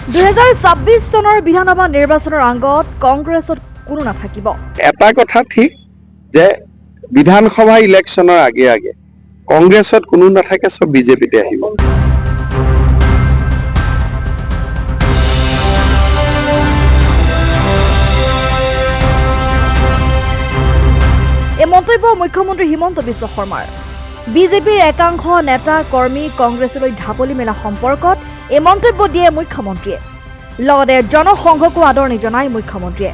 2026 চনৰ বিধানসভা নিৰ্বাচনৰ আগত কংগ্ৰেছত কোনো নাথাকিব। এটা কথা ঠিক যে বিধানসভা ইলেকশ্যনৰ আগে আগে কংগ্ৰেছত কোনো নাথাকে, সব বিজেপিতে আহিব। এই মন্তব্য মুখ্যমন্ত্ৰী হিমন্ত বিশ্ব শৰ্মাৰ। বিজেপিৰ একাংশ নেতা কৰ্মী কংগ্ৰেছলৈ ঢাপলি মেলা সম্পৰ্কত এই মন্তব্য দিয়ে মুখ্যমন্ত্ৰীয়ে। লগতে জনসংঘকো আদৰণি জনায় মুখ্যমন্ত্ৰীয়ে।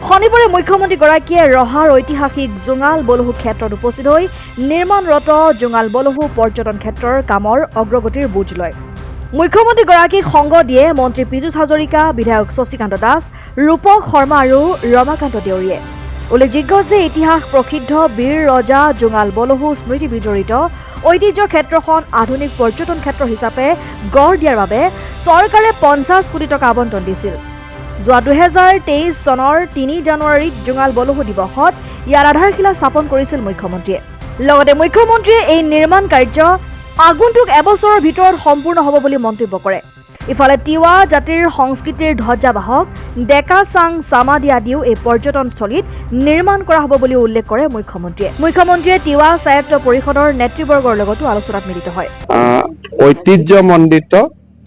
শনিবাৰে মুখ্যমন্ত্ৰীগৰাকীয়ে ৰহাৰ ঐতিহাসিক জোঙাল বলহু ক্ষেত্ৰত উপস্থিত হৈ নিৰ্মাণৰত জোঙাল বলহু পৰ্যটন ক্ষেত্ৰৰ কামৰ অগ্ৰগতিৰ বুজ লয়। মুখ্যমন্ত্ৰীগৰাকীক সংগ দিয়ে মন্ত্ৰী পীযুষ হাজৰিকা, বিধায়ক শশীকান্ত দাস, ৰূপক শৰ্মা আৰু ৰমাকান্ত দেউৰীয়ে। উল্লেখযোগ্য যে ইতিহাস প্ৰসিদ্ধ বীৰ ৰজা জোঙাল বলহু স্মৃতি বিজড়িত ঐতিহ্য ক্ষেত্ৰখন আধুনিক পৰ্যটন ক্ষেত্ৰ হিচাপে গঢ় দিয়াৰ বাবে চৰকাৰে 50 কোটি টকা আবণ্টন দিছিল। যোৱা 2023 চনৰ 3 জানুৱাৰীত জোঙাল বলহু দিৱসত ইয়াৰ আধাৰশিলা স্থাপন কৰিছিল মুখ্যমন্ত্ৰীয়ে। লগতে মুখ্যমন্ত্ৰীয়ে এই নিৰ্মাণ কাৰ্য আগন্তুক এবছৰৰ ভিতৰত সম্পূৰ্ণ হ'ব বুলি মন্তব্য কৰে। ইফালে তিৱা জাতিৰ সংস্কৃতিৰ ধ্বজাবাহক ডেকা চাং চামাদি আদিও এই পৰ্যটনস্থলীত নিৰ্মাণ কৰা হ'ব বুলি উল্লেখ কৰে মুখ্যমন্ত্ৰীয়ে। মুখ্যমন্ত্ৰীয়ে তিৱা স্বায়ত্ত পৰিষদৰ নেতৃবৰ্গৰ লগতো আলোচনাত মিলিত হয়। ঐতিহ্যমণ্ডিত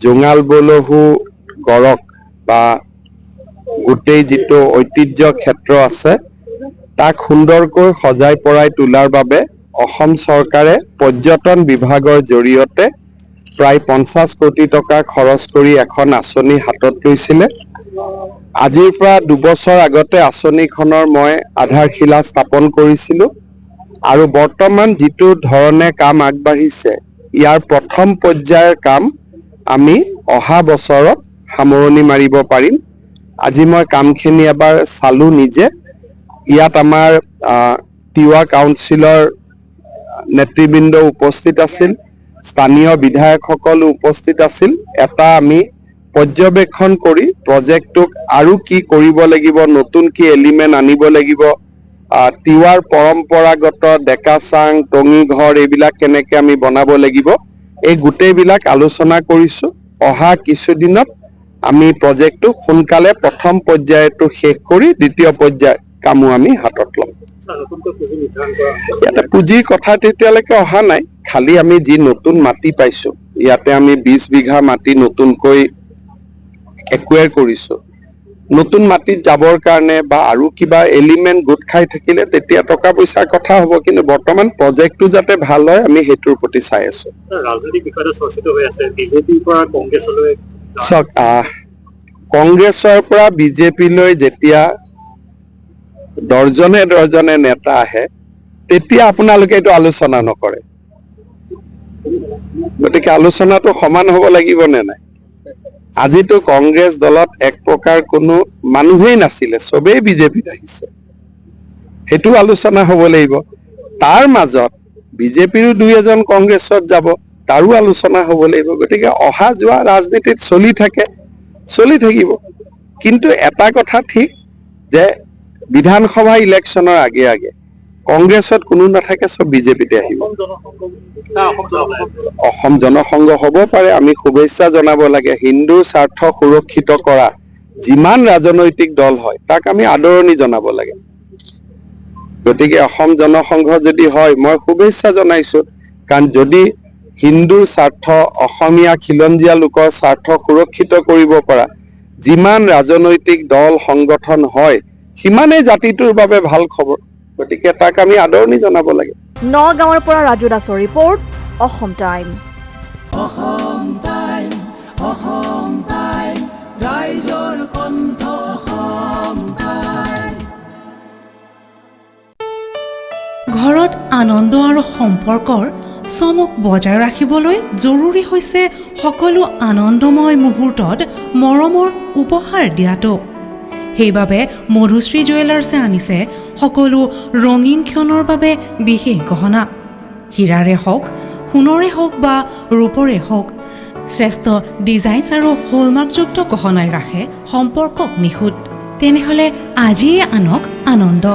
জোঙাল বলহু গড়ক বা গোটেই যিটো ঐতিহ্য ক্ষেত্ৰ আছে তাক সুন্দৰকৈ সজাই পৰাই তোলাৰ বাবে অসম চৰকাৰে পৰ্যটন বিভাগৰ জৰিয়তে প্ৰায় 50 কোটি টকা খৰচ কৰি এখন আঁচনি হাতত লৈছিলে। আজিৰ পৰা 2 বছৰ আগতে আঁচনিখনৰ মই আধাৰশিলা স্থাপন কৰিছিলোঁ আৰু বৰ্তমান যিটো ধৰণে কাম আগবাঢ়িছে ইয়াৰ প্ৰথম পৰ্যায়ৰ কাম আমি অহা বছৰত সামৰণি মাৰিব পাৰিম। আজি মই কামখিনি এবাৰ চালো নিজে। ইয়াত আমাৰ তিৱা কাউন্সিলৰ নেতৃবৃন্দ উপস্থিত আছিল, স্থানীয় বিধায়কসকলো উপস্থিত আছিল। এটা আমি পৰ্যবেক্ষণ কৰি প্ৰজেক্টটোক আৰু কি কৰিব লাগিব, নতুন কি এলিমেণ্ট আনিব লাগিব, তিৱাৰ পৰম্পৰাগত ডেকা চাং টঙি ঘৰ এইবিলাক কেনেকৈ আমি বনাব লাগিব, এই গোটেইবিলাক আলোচনা কৰিছোঁ। অহা কিছুদিনত আমি প্ৰজেক্টটো সোনকালে প্ৰথম পৰ্যায়টো শেষ কৰি দ্বিতীয় পৰ্যায়ৰ কামো আমি হাতত ল'ম। ইয়াতে পুঁজিৰ কথা তেতিয়ালৈকে অহা নাই, খালি আমি যি নতুন মাটি পাইছোঁ ইয়াতে আমি 20 বিঘা মাটি নতুনকৈ একুৱেৰ কৰিছোঁ। নতুন মাটিত যাবৰ কাৰণে বা আৰু কিবা এলিমেণ্ট গোট খাই থাকিলে তেতিয়া টকা পইচাৰ কথা হ'ব, কিন্তু বৰ্তমান প্ৰজেক্টটো যাতে ভাল হয় আমি সেইটোৰ প্ৰতি চাই আছোঁ। চাওক, কংগ্ৰেছৰ পৰা বিজেপিলৈ যেতিয়া দৰ্জনে নেতা আহে তেতিয়া আপোনালোকে এইটো আলোচনা নকৰে। গতিকে আলোচনাটো সমান হ'ব লাগিব নে নাই? আজিতো কংগ্ৰেছ দলত এক প্ৰকাৰ কোনো মানুহেই নাছিলে, চবেই বিজেপিত আহিছে, সেইটো আলোচনা হ'ব লাগিব। তাৰ মাজত বিজেপিৰো 2-এজন কংগ্ৰেছত যাব, তাৰো আলোচনা হ'ব লাগিব। গতিকে অহা যোৱা ৰাজনীতিত চলি থাকিব। কিন্তু এটা কথা ঠিক যে বিধানসভা ইলেকশ্যনৰ আগে আগে কংগ্ৰেছত কোনো নাথাকে, সব বিজেপিতে আহিব। অসম জনসংঘ হ'ব পাৰে, আমি শুভেচ্ছা জনাব লাগে। হিন্দুৰ স্বাৰ্থ সুৰক্ষিত কৰা যিমান ৰাজনৈতিক দল হয় তাক আমি আদৰণি জনাব লাগে। গতিকে অসম জনসংঘ যদি হয় মই শুভেচ্ছা জনাইছোঁ, কাৰণ যদি হিন্দুৰ স্বাৰ্থ, অসমীয়া খিলঞ্জীয়া লোকৰ স্বাৰ্থ সুৰক্ষিত কৰিব পৰা যিমান ৰাজনৈতিক দল সংগঠন হয় সিমানেই জাতিটোৰ বাবে ভাল খবৰ। গতিকে তাক আমি আদৰণি জনাব লাগে। নগাঁৱৰ পৰা ৰাজু দাসৰ ৰিপৰ্ট, অসম টাইম। ঘৰত আনন্দ আৰু সম্পৰ্কৰ চমক বজাই ৰাখিবলৈ জৰুৰী হৈছে সকলো আনন্দময় মুহূৰ্তত মৰমৰ উপহাৰ দিয়াটো। সেইবাবে মধুশ্ৰী জুৱেলাৰ্ছে আনিছে সকলো ৰঙীন ক্ষণৰ বাবে বিশেষ গহনা। হীৰাৰে হওক, সোণৰে হওক বা ৰূপৰে হওক, শ্ৰেষ্ঠ ডিজাইনছ আৰু হলমাৰ্কযুক্ত গহনাই ৰাখে সম্পৰ্কক নিখুঁত। তেনেহ'লে আজিয়ে আনক আনন্দ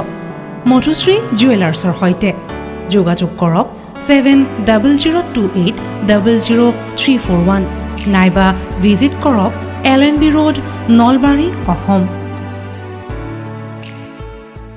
মধুশ্ৰী জুৱেলাৰ্ছৰ সৈতে। যোগাযোগ কৰক 7002800341 নাইবা ভিজিট কৰক LNB ৰোড, নলবাৰী, অসম।